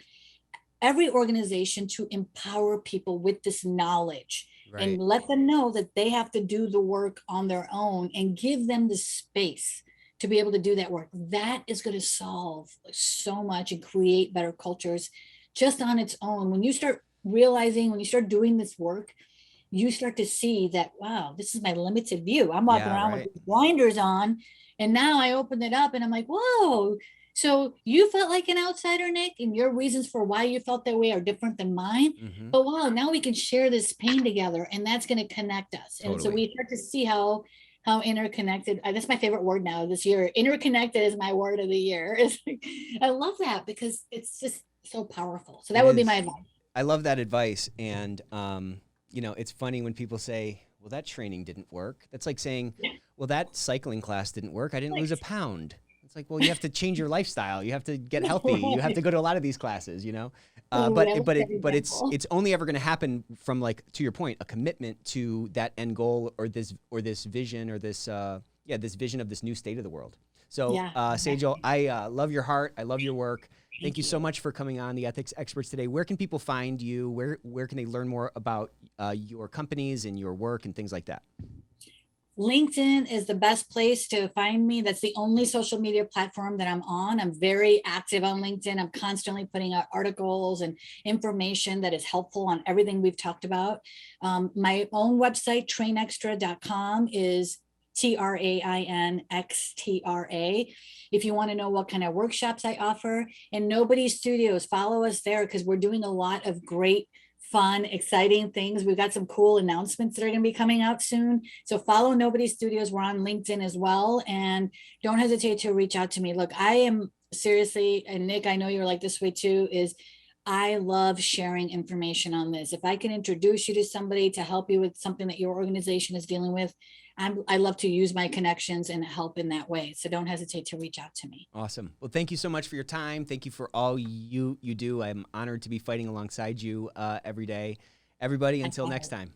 every organization to empower people with this knowledge, right, and let them know that they have to do the work on their own, and give them the space to be able to do that work. That is going to solve so much and create better cultures just on its own. When you start realizing, when you start doing this work, you start to see that, wow, this is my limited view. I'm walking around with blinders on, and now I open it up and I'm like, whoa. So you felt like an outsider, Nick, and your reasons for why you felt that way are different than mine. But wow, now we can share this pain together, and that's going to connect us. Totally. And so we start to see how interconnected. That's my favorite word now this year. Interconnected is my word of the year. I love that because it's just so powerful. So that would be my advice. I love that advice. And, it's funny when people say, well, that training didn't work. That's like saying, well, that cycling class didn't work. I didn't lose a pound. It's like, well, you have to change your lifestyle. You have to get healthy. You have to go to a lot of these classes, but it's only ever going to happen from, like, to your point, a commitment to that end goal or this vision or this vision of this new state of the world. So, Sejal, I love your heart. I love your work. Thank you so much for coming on The Ethics Experts today. Where can people find you? Where can they learn more about your companies and your work and things like that? LinkedIn is the best place to find me. That's the only social media platform that I'm on. I'm very active on LinkedIn. I'm constantly putting out articles and information that is helpful on everything we've talked about. My own website, trainextra.com, is TRAINXTRA. If you want to know what kind of workshops I offer. And Nobody Studios, follow us there, because we're doing a lot of great, fun, exciting things. We've got some cool announcements that are going to be coming out soon. So follow Nobody Studios. We're on LinkedIn as well. And don't hesitate to reach out to me. Look, I am seriously, and Nick, I know you're like this way too, is I love sharing information on this. If I can introduce you to somebody to help you with something that your organization is dealing with, I love to use my connections and help in that way. So don't hesitate to reach out to me. Awesome. Well, thank you so much for your time. Thank you for all you do. I'm honored to be fighting alongside you every day. Everybody, until next time.